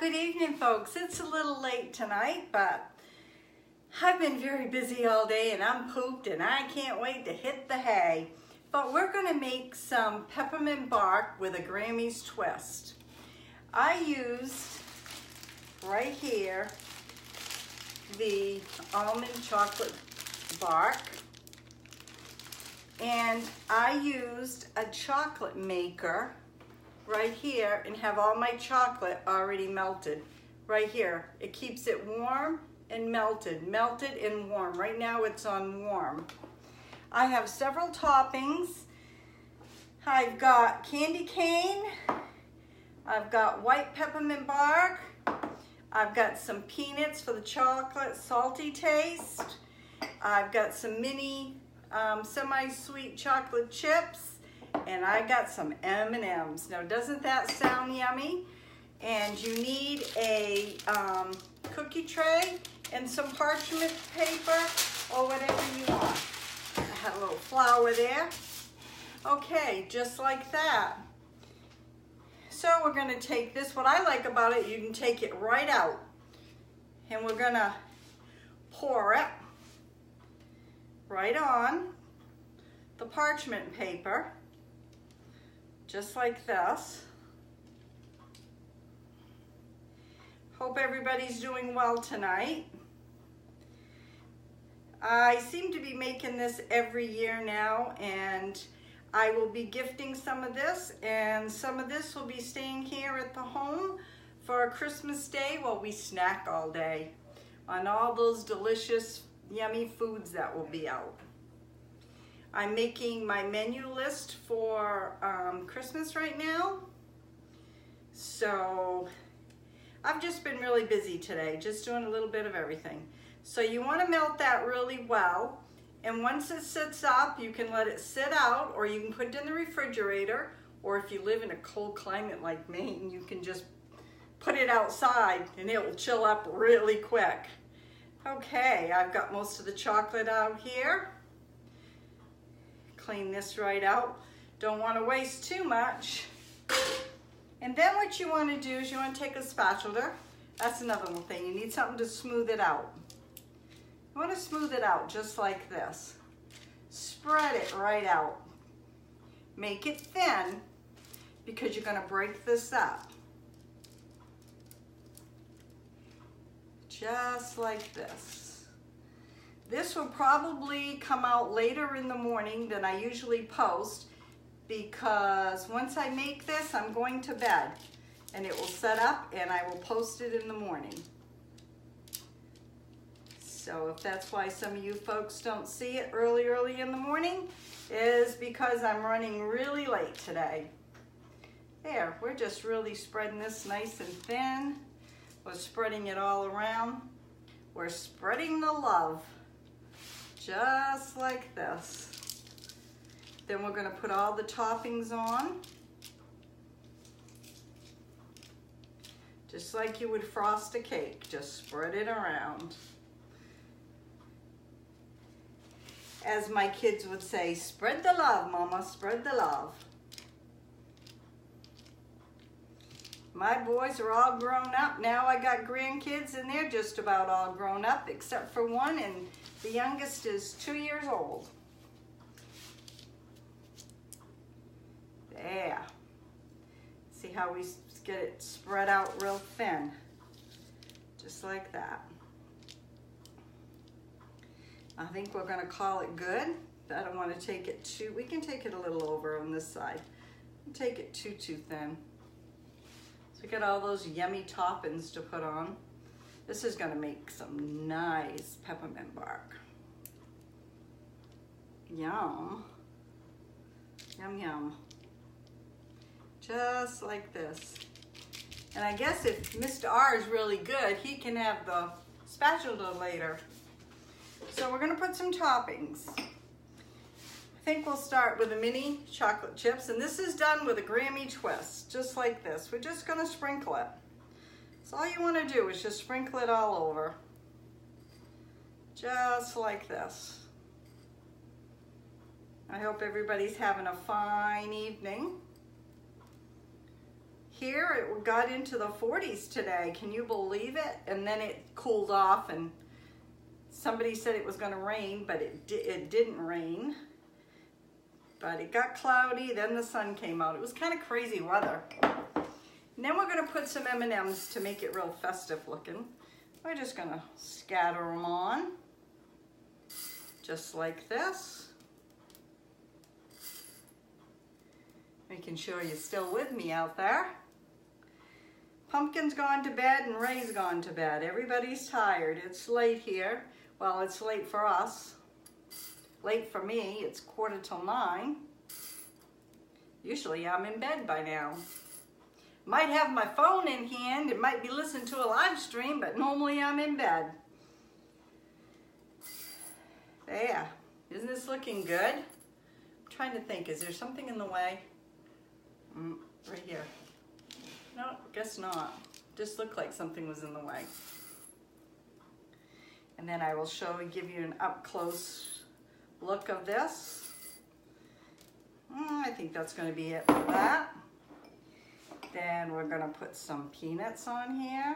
Good evening, folks. It's a little late tonight, but I've been very busy all day and I'm pooped and I can't wait to hit the hay. But we're going to make some peppermint bark with a Grammie's twist. I used right here the almond chocolate bark, and I used a chocolate maker right here and have all my chocolate already melted right here. It keeps it warm and melted and warm. Right now it's on warm. I have several toppings. I've got candy cane, I've got white peppermint bark, I've got some peanuts for the chocolate salty taste, I've got some mini semi-sweet chocolate chips, and I got some M&Ms. Now, doesn't that sound yummy? And you need a cookie tray and some parchment paper or whatever you want. I had a little flour there. Okay, just like that. So we're gonna take this. What I like about it, you can take it right out. And we're gonna pour it right on the parchment paper. Just like this. Hope everybody's doing well tonight. I seem to be making this every year now, and I will be gifting some of this, and some of this will be staying here at the home for Christmas Day while we snack all day on all those delicious, yummy foods that will be out. I'm making my menu list for Christmas right now. So I've just been really busy today, just doing a little bit of everything. So you want to melt that really well. And once it sits up, you can let it sit out, or you can put it in the refrigerator. Or if you live in a cold climate like Maine, you can just put it outside and it will chill up really quick. Okay, I've got most of the chocolate out here. Clean this right out. Don't want to waste too much. And then what you want to do is you want to take a spatula. That's another little thing. You need something to smooth it out. You want to smooth it out just like this. Spread it right out. Make it thin because you're going to break this up. Just like this. This will probably come out later in the morning than I usually post, because once I make this, I'm going to bed and it will set up and I will post it in the morning. So if that's why some of you folks don't see it early in the morning, is because I'm running really late today. There, we're just really spreading this nice and thin. We're spreading it all around. We're spreading the love. Just like this. Then we're going to put all the toppings on. Just like you would frost a cake. Just spread it around. As my kids would say, spread the love, Mama, spread the love. My boys are all grown up. Now I got grandkids and they're just about all grown up except for one, and the youngest is 2 years old. There. See how we get it spread out real thin. Just like that. I think we're going to call it good. I don't want to take it too, we can take it a little over on this side. Take it too thin. So we got all those yummy toppings to put on. This is going to make some nice peppermint bark. Yum. Yum, yum. Just like this. And I guess if Mr. R is really good, he can have the spatula later. So we're going to put some toppings. I think we'll start with the mini chocolate chips, and this is done with a Grammie twist, just like this. We're just going to sprinkle it. So all you want to do is just sprinkle it all over. Just like this. I hope everybody's having a fine evening. here it got into the 40s today. Can you believe it? And then it cooled off, and somebody said it was going to rain, but it didn't rain. But it got cloudy, then the sun came out. It was kind of crazy weather. And then we're going to put some M&Ms to make it real festive looking. We're just going to scatter them on, just like this. Making sure you're still with me out there. Pumpkin's gone to bed and Ray's gone to bed. Everybody's tired. It's late here. Well, it's late for us. Late for me. It's 8:45. Usually I'm in bed by now. Might have my phone in hand. It might be listening to a live stream, but normally I'm in bed. There. Isn't this looking good? I'm trying to think. Is there something in the way? Right here. No, guess not. Just looked like something was in the way. And then I will give you an up close look of this. I think that's going to be it for that. Then we're going to put some peanuts on here.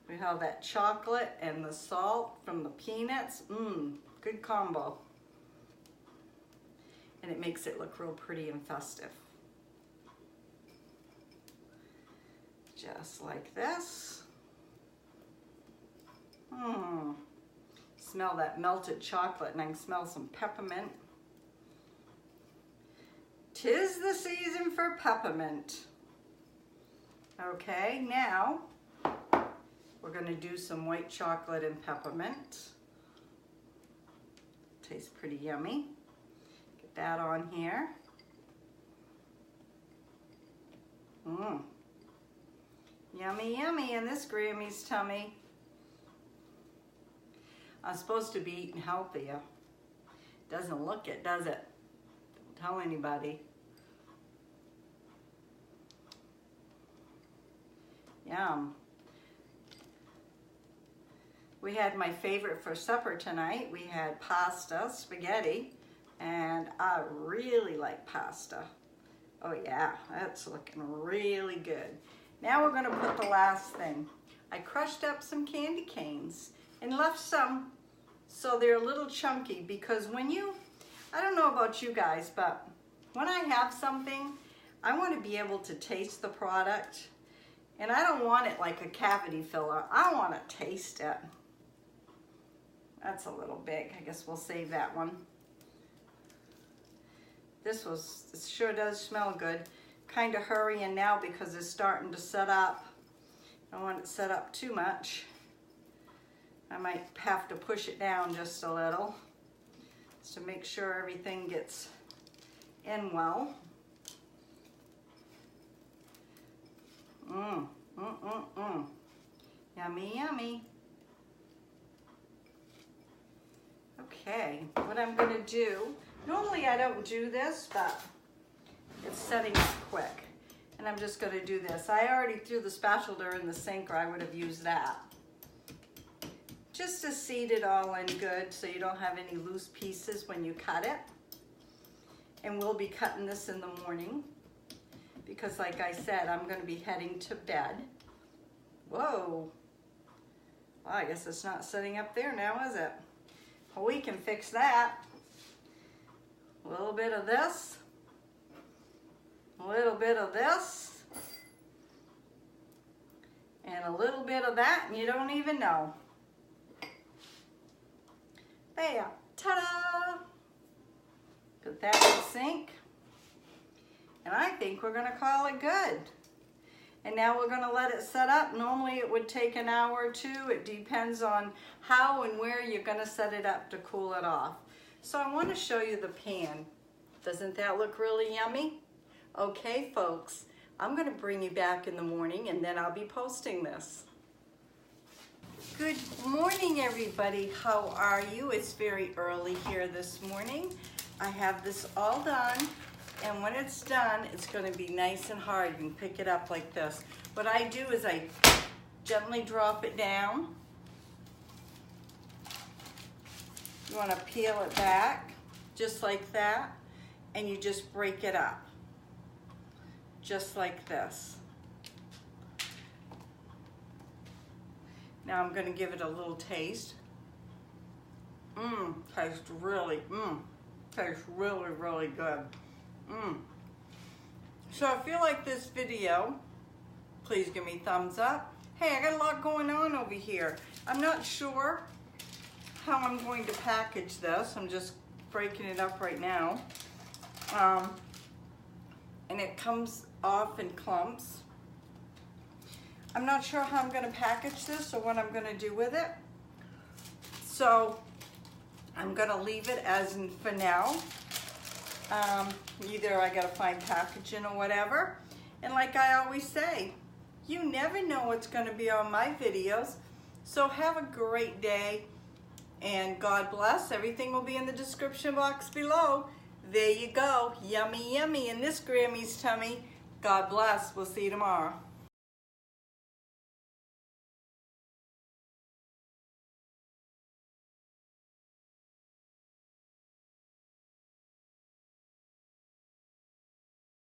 We have that chocolate and the salt from the peanuts. Good combo. And it makes it look real pretty and festive. Just like this. Smell that melted chocolate, and I can smell some peppermint. 'Tis the season for peppermint. Okay, now we're going to do some white chocolate and peppermint. Tastes pretty yummy. Get that on here. Yummy, yummy in this Grammie's tummy. I'm supposed to be eating healthier. Doesn't look it, does it? Don't tell anybody. Yum. We had my favorite for supper tonight. We had pasta, spaghetti, and I really like pasta. Oh yeah, that's looking really good. Now we're gonna put the last thing. I crushed up some candy canes and left some so they're a little chunky, because when I don't know about you guys, but when I have something, I want to be able to taste the product. And I don't want it like a cavity filler. I want to taste it. That's a little big. I guess we'll save that one. This sure does smell good. Kind of hurrying now because it's starting to set up. I don't want it set up too much. I might have to push it down just a little just to make sure everything gets in well. Yummy, yummy. Okay, what I'm going to do, normally I don't do this, but it's setting up quick. And I'm just going to do this. I already threw the spatula in the sink, or I would have used that. Just to seat it all in good so you don't have any loose pieces when you cut it. And we'll be cutting this in the morning because, like I said, I'm going to be heading to bed. Whoa. Well, I guess it's not sitting up there now, is it? Well, we can fix that. A little bit of this. A little bit of this. And a little bit of that, and you don't even know. There. Ta-da! Put that in the sink. And I think we're going to call it good. And now we're going to let it set up. Normally it would take an hour or two. It depends on how and where you're going to set it up to cool it off. So I want to show you the pan. Doesn't that look really yummy? Okay, folks, I'm going to bring you back in the morning, and then I'll be posting this. Good morning, everybody. How are you? It's very early here this morning. I have this all done, and when it's done, it's going to be nice and hard. You can pick it up like this. What I do is I gently drop it down. You want to peel it back, just like that, and you just break it up, just like this. Now I'm gonna give it a little taste. Tastes really good. So if you like this video, please give me a thumbs up. Hey, I got a lot going on over here. I'm not sure how I'm going to package this. I'm just breaking it up right now. And it comes off in clumps. I'm not sure how I'm gonna package this or what I'm gonna do with it. So I'm gonna leave it as in for now. Either I gotta find packaging or whatever. And like I always say, you never know what's gonna be on my videos. So have a great day and God bless. Everything will be in the description box below. There you go. Yummy, yummy in this Grammie's tummy. God bless. We'll see you tomorrow.